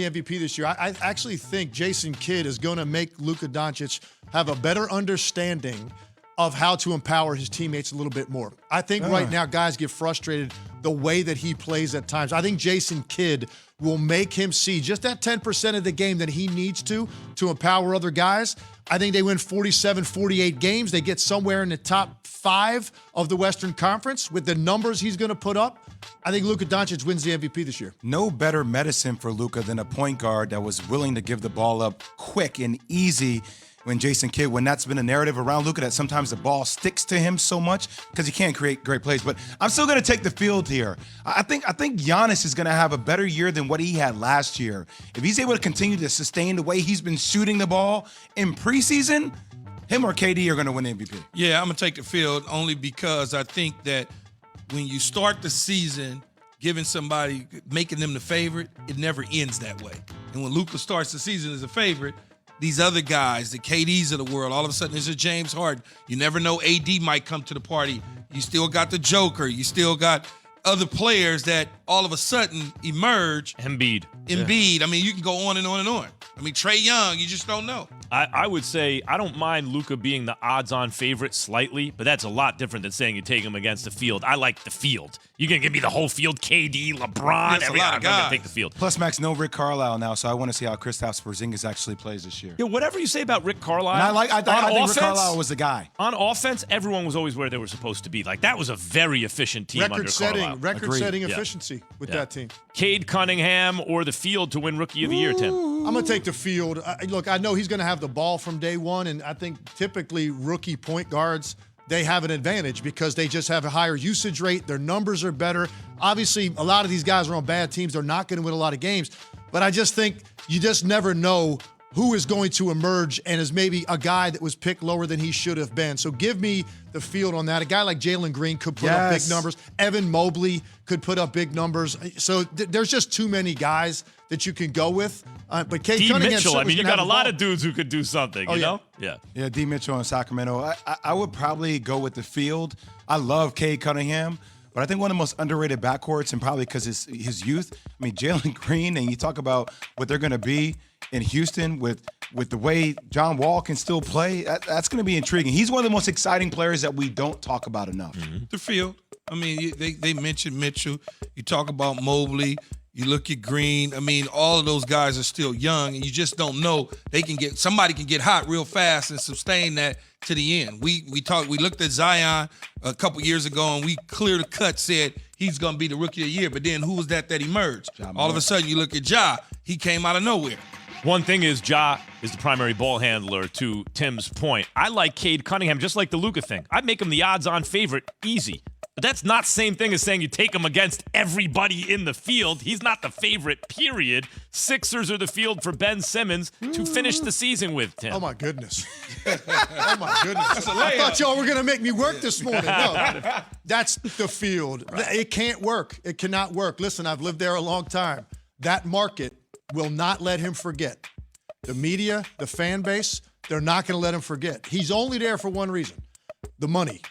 MVP this year. I actually think Jason Kidd is going to make Luka Doncic have a better understanding of how to empower his teammates a little bit more. I think right now guys get frustrated the way that he plays at times. I think Jason Kidd will make him see just that 10% of the game that he needs to empower other guys. I think they win 47, 48 games. They get somewhere in the top 5 of the Western Conference with the numbers he's going to put up. I think Luka Doncic wins the MVP this year. No better medicine for Luka than a point guard that was willing to give the ball up quick and easy. When Jason Kidd, when that's been a narrative around Luka, that sometimes the ball sticks to him so much because he can't create great plays. But I'm still going to take the field here. I think Giannis is going to have a better year than what he had last year. If he's able to continue to sustain the way he's been shooting the ball in preseason, him or KD are going to win the MVP. Yeah, I'm going to take the field only because I think that when you start the season giving somebody, making them the favorite, it never ends that way. And when Luka starts the season as a favorite, these other guys, the KDs of the world, all of a sudden there's a James Harden. You never know, AD might come to the party. You still got the Joker. You still got other players that all of a sudden emerge. Embiid. I mean, you can go on and on and on. I mean, Trae Young, you just don't know. I would say I don't mind Luka being the odds-on favorite slightly, but that's a lot different than saying you take him against the field. I like the field. You can give me the whole field, KD, LeBron, That's a lot of guys. I'm going to take the field. Plus, Max, no Rick Carlisle now, so I want to see how Kristaps Porzingis actually plays this year. Yeah, whatever you say about Rick Carlisle. And I think Rick Carlisle was the guy. On offense, everyone was always where they were supposed to be. Like, that was a very efficient team under Carlisle. Record-setting efficiency with that team. Cade Cunningham or the field to win Rookie of the Year, Tim? I'm going to take the field. Look, I know he's going to have the ball from day one, and I think typically rookie point guards, they have an advantage because they just have a higher usage rate. Their numbers are better. Obviously, a lot of these guys are on bad teams. They're not going to win a lot of games. But I just think you just never know who is going to emerge and is maybe a guy that was picked lower than he should have been. So give me the field on that. A guy like Jalen Green could put up big numbers. Evan Mobley could put up big numbers. So there's just too many guys that you can go with. But Cade Cunningham, Mitchell, I mean, you got a lot of dudes who could do something, you know? Yeah, D. Mitchell in Sacramento. I would probably go with the field. I love Cade Cunningham, but I think one of the most underrated backcourts, and probably because his youth. I mean, Jalen Green, and you talk about what they're going to be in Houston with the way John Wall can still play. That's going to be intriguing. He's one of the most exciting players that we don't talk about enough. The field. I mean, they mentioned Mitchell. You talk about Mobley. You look at Green. I mean, all of those guys are still young, and you just don't know. Somebody can get hot real fast and sustain that to the end. We looked at Zion a couple years ago, and we clear the cut said he's going to be the Rookie of the Year. But then who was that emerged? All of a sudden, you look at Ja. He came out of nowhere. One thing is Ja is the primary ball handler, to Tim's point. I like Cade Cunningham, just like the Luka thing. I'd make him the odds-on favorite easy. But that's not the same thing as saying you take him against everybody in the field. He's not the favorite, period. Sixers are the field for Ben Simmons to finish the season with, Tim. Oh, my goodness. Oh, my goodness. I thought y'all were going to make me work this morning. No, that's the field. Right. It can't work. It cannot work. Listen, I've lived there a long time. That market will not let him forget. The media, the fan base, they're not going to let him forget. He's only there for one reason, the money.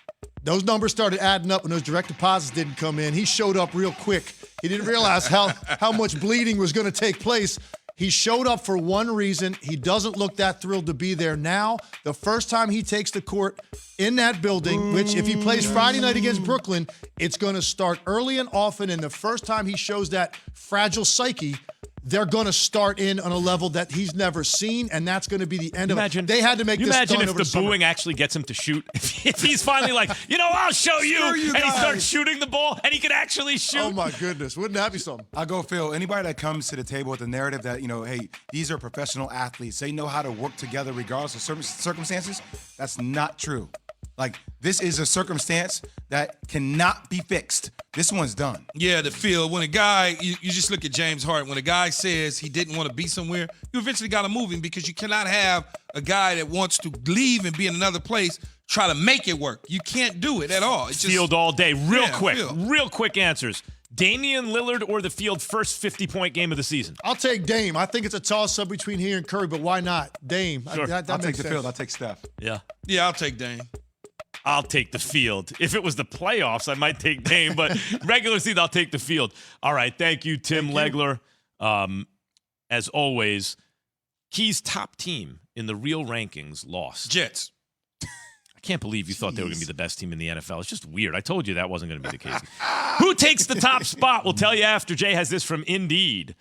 Those numbers started adding up when those direct deposits didn't come in. He showed up real quick. He didn't realize how much bleeding was going to take place. He showed up for one reason. He doesn't look that thrilled to be there now. The first time he takes the court in that building, which if he plays Friday night against Brooklyn, it's going to start early and often. And the first time he shows that fragile psyche, they're going to start in on a level that he's never seen, and that's going to be the end of it. They had to make this done over the summer. Imagine if the booing actually gets him to shoot. If he's finally like, I'll show you, and he starts shooting the ball, and he can actually shoot. Oh, my goodness. Wouldn't that be something? I'll go, Phil. Anybody that comes to the table with the narrative that, hey, these are professional athletes. They know how to work together regardless of circumstances, that's not true. Like, this is a circumstance that cannot be fixed. This one's done. Yeah, the field. When a guy, you just look at James Harden. When a guy says he didn't want to be somewhere, you eventually got to move him because you cannot have a guy that wants to leave and be in another place try to make it work. You can't do it at all. It's just, field all day. Real quick answers. Damian Lillard or the field first 50-point game of the season? I'll take Dame. I think it's a toss-up between he and Curry, but why not? Dame. Sure. That I'll take makes the sense. field. I'll take Steph. Yeah. Yeah, I'll take Dame. I'll take the field. If it was the playoffs, I might take Dame, but regular season, I'll take the field. All right, thank you, Tim Legler. as always, Key's top team in the real rankings lost. Jets. I can't believe you thought they were going to be the best team in the NFL. It's just weird. I told you that wasn't going to be the case. Who takes the top spot? We'll tell you after. Jay has this from Indeed.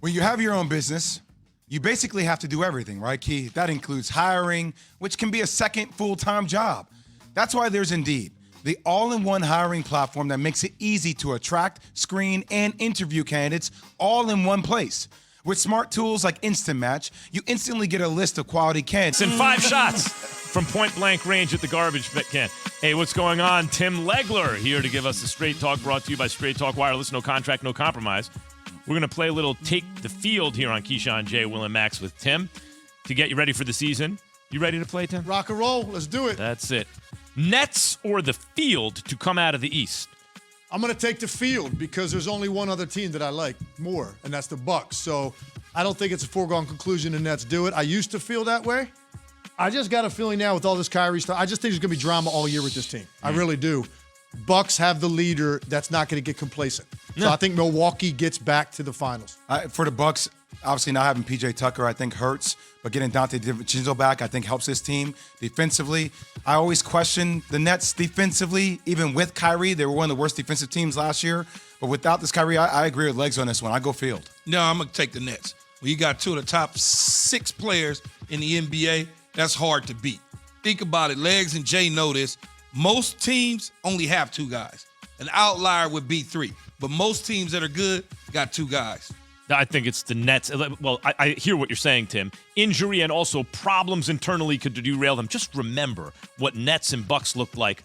When you have your own business, you basically have to do everything, right, Key? That includes hiring, which can be a second full-time job. That's why there's Indeed, the all-in-one hiring platform that makes it easy to attract, screen, and interview candidates all in one place. With smart tools like Instant Match, you instantly get a list of quality candidates. In 5 shots from point-blank range at the garbage can. Hey, what's going on? Tim Legler here to give us the Straight Talk, brought to you by Straight Talk Wireless. No contract, no compromise. We're going to play a little Take the Field here on Keyshawn, J, Will, and Max with Tim to get you ready for the season. You ready to play, Tim? Rock and roll. Let's do it. That's it. Nets or the field to come out of the East? I'm going to take the field because there's only one other team that I like more, and that's the Bucks. So I don't think it's a foregone conclusion the Nets do it. I used to feel that way. I just got a feeling now with all this Kyrie stuff, I just think there's going to be drama all year with this team. I really do. Bucks have the leader that's not going to get complacent. So I think Milwaukee gets back to the finals. For the Bucks, obviously not having PJ Tucker, I think hurts, but getting Dante DiVincenzo back, I think helps this team defensively. I always question the Nets defensively, even with Kyrie. They were one of the worst defensive teams last year. But without this Kyrie, I agree with Legs on this one. I go field. No, I'm going to take the Nets. Well, you got 2 of the top 6 players in the NBA. That's hard to beat. Think about it. Legs and Jay know this. Most teams only have 2 guys. An outlier would be 3. But most teams that are good got 2 guys. I think it's the Nets. Well, I hear what you're saying, Tim. Injury and also problems internally could derail them. Just remember what Nets and Bucks looked like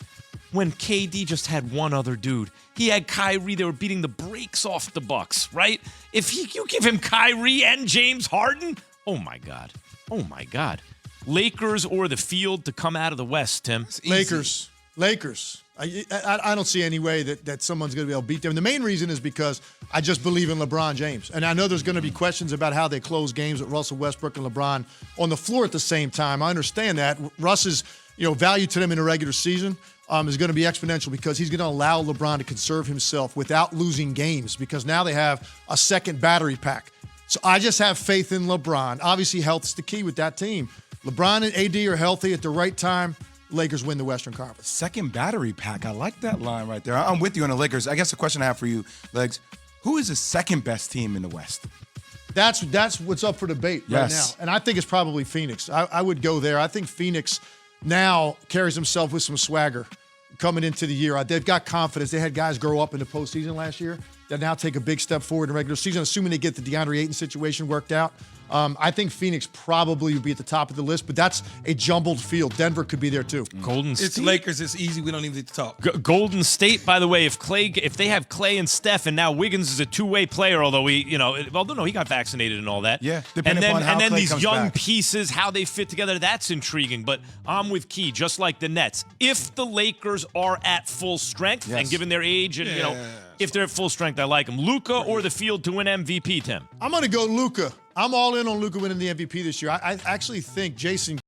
when KD just had one other dude. He had Kyrie. They were beating the brakes off the Bucks, right? If you give him Kyrie and James Harden, oh, my God. Oh, my God. Lakers or the field to come out of the West, Tim? Lakers. I don't see any way that someone's going to be able to beat them. And the main reason is because I just believe in LeBron James. And I know there's going to be questions about how they close games with Russell Westbrook and LeBron on the floor at the same time. I understand that. Russ's value to them in the regular season is going to be exponential because he's going to allow LeBron to conserve himself without losing games because now they have a second battery pack. So I just have faith in LeBron. Obviously, health is the key with that team. LeBron and AD are healthy at the right time. Lakers win the Western Conference. Second battery pack. I like that line right there. I'm with you on the Lakers. I guess the question I have for you, Legs, who is the second best team in the West? That's what's up for debate right now. And I think it's probably Phoenix. I would go there. I think Phoenix now carries himself with some swagger coming into the year. They've got confidence. They had guys grow up in the postseason last year that now take a big step forward in the regular season, assuming they get the DeAndre Ayton situation worked out. I think Phoenix probably would be at the top of the list, but that's a jumbled field. Denver could be there too. Golden State. It's Lakers. It's easy. We don't even need to talk. Golden State, by the way, if they have Clay and Steph, and now Wiggins is a two-way player, although he got vaccinated and all that. Yeah, depending upon how Clay Clay these comes young back. pieces, how they fit together, that's intriguing. But I'm with Key, just like the Nets. If the Lakers are at full strength, and given their age, and if they're at full strength, I like them. Luka or the field to win MVP, Tim? I'm going to go Luka. I'm all in on Luka winning the MVP this year. I actually think Jason